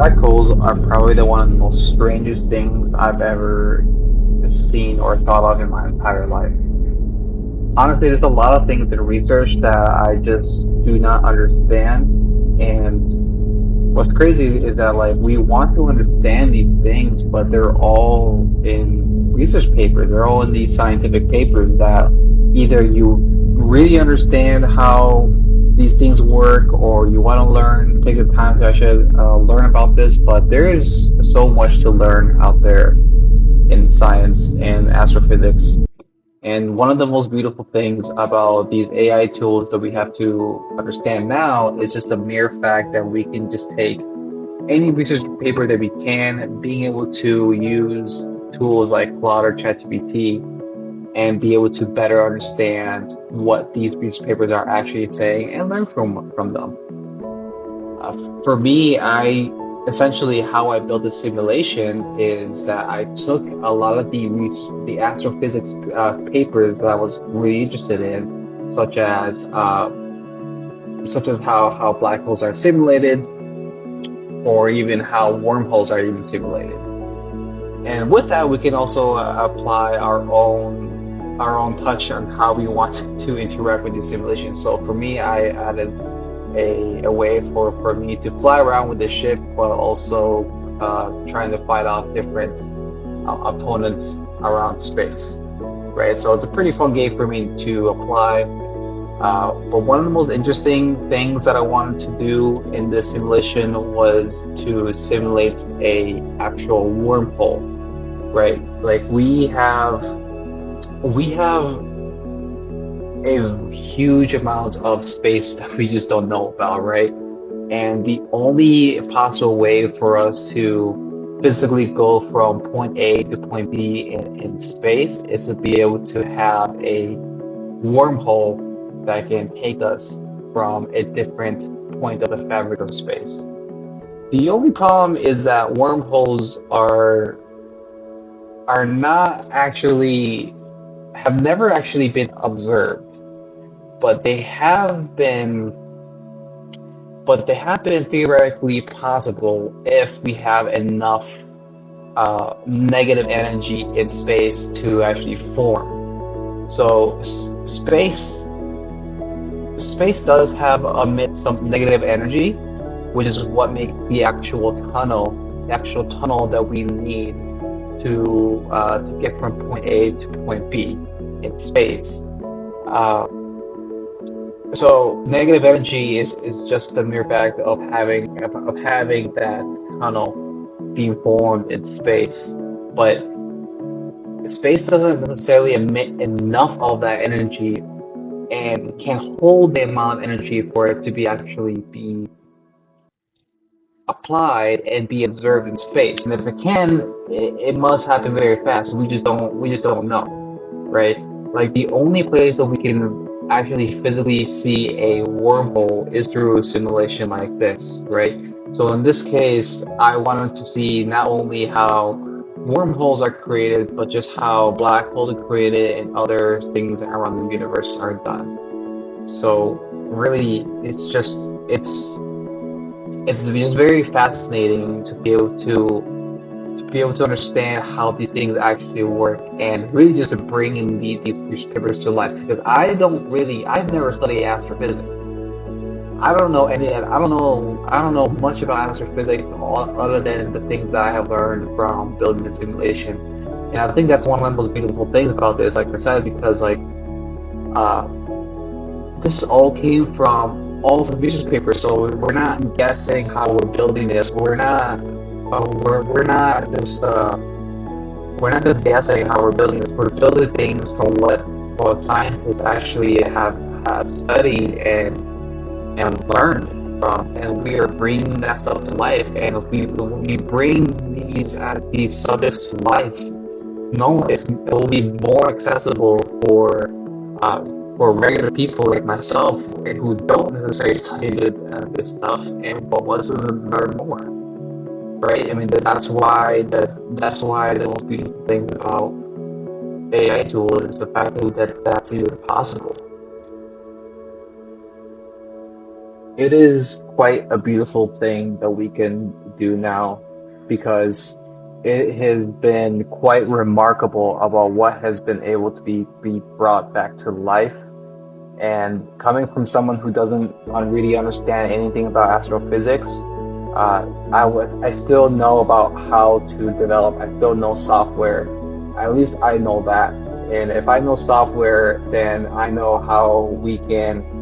Black holes are probably the one of the most strangest things I've ever seen or thought of in my entire life. Honestly, there's a lot of things in research that I just do not understand. And what's crazy is that like we want to understand these things, but they're all in research papers. They're all in these scientific papers that either you really understand how these things work, or you want to learn, take the time to actually learn about this. But there is so much to learn out there in science and astrophysics. And one of the most beautiful things about these AI tools that we have to understand now is just the mere fact that we can just take any research paper that we can, being able to use tools like Claude or ChatGPT and be able to better understand what these research papers are actually saying and learn from them. For me, I essentially how I built this simulation is that I took a lot of the astrophysics papers that I was really interested in, such as how black holes are simulated, or even how wormholes are even simulated. And with that, we can also apply our own touch on how we want to interact with these simulations. So for me, I added a way for me to fly around with the ship, but also trying to fight off different opponents around space, right? So it's a pretty fun game for me to apply. But one of the most interesting things that I wanted to do in this simulation was to simulate a actual wormhole, right? Like we have a huge amount of space that we just don't know about, right? And the only possible way for us to physically go from point A to point B in space is to be able to have a wormhole that can take us from a different point of the fabric of space. The only problem is that wormholes are not actually have never actually been observed, but they have been theoretically possible if we have enough negative energy in space to actually form. So space does have emit some negative energy, which is what makes the actual tunnel that we need to get from point A to point B in space. Uh, so negative energy is just the mere fact of having that tunnel being formed in space, but space doesn't necessarily emit enough of that energy and can hold the amount of energy for it to be applied and be observed in space. And if it can, it must happen very fast. We just don't know, right? Like the only place that we can actually physically see a wormhole is through a simulation like this, right? So in this case, I wanted to see not only how wormholes are created, but just how black holes are created and other things around the universe are done. So really, it's just very fascinating to be able to understand how these things actually work, and really just to bring in these newspapers to life. Because I've never studied astrophysics. I don't know much about astrophysics other than the things that I have learned from building the simulation. And I think that's one of the most beautiful things about this, like I said, because uh, this all came from all of the research papers. So we're not guessing how we're building this. We're not just guessing how we're building this. We're building things from what scientists actually have studied and learned from, and we are bringing that stuff to life. And if when we bring these subjects to life, no, it will be more accessible uh, for regular people like myself who don't necessarily study this stuff and but want to learn more, right? I mean, that's why the most beautiful thing about AI tools is the fact that that's even possible. It is quite a beautiful thing that we can do now because it has been quite remarkable about what has been able to be brought back to life. And coming from someone who doesn't really understand anything about astrophysics, I still know about how to develop. I still know software. At least I know that. And if I know software, then I know how we can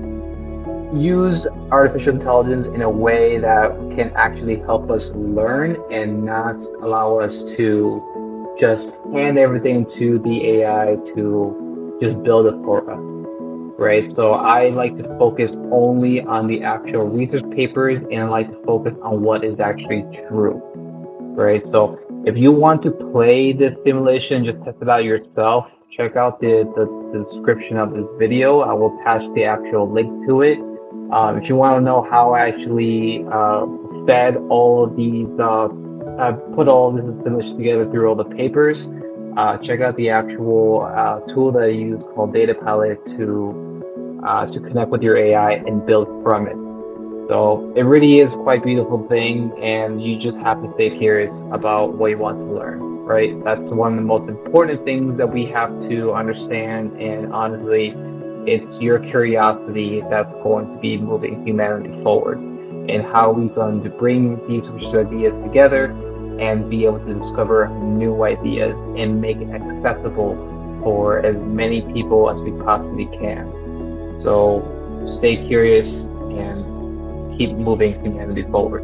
use artificial intelligence in a way that can actually help us learn and not allow us to just hand everything to the AI to just build it for us, right? So I like to focus only on the actual research papers and I like to focus on what is actually true, right? So if you want to play this simulation, just test it out yourself. Check out the description of this video. I will attach the actual link to it. If you want to know how I actually fed all of these, put all this simulation together through all the papers, check out the actual tool that I use called Data Pilot to connect with your AI and build from it. So it really is quite a beautiful thing, and you just have to stay curious about what you want to learn, right? That's one of the most important things that we have to understand, and honestly, it's your curiosity that's going to be moving humanity forward, and how we're going to bring these research ideas together and be able to discover new ideas and make it accessible for as many people as we possibly can. So stay curious and keep moving humanity forward.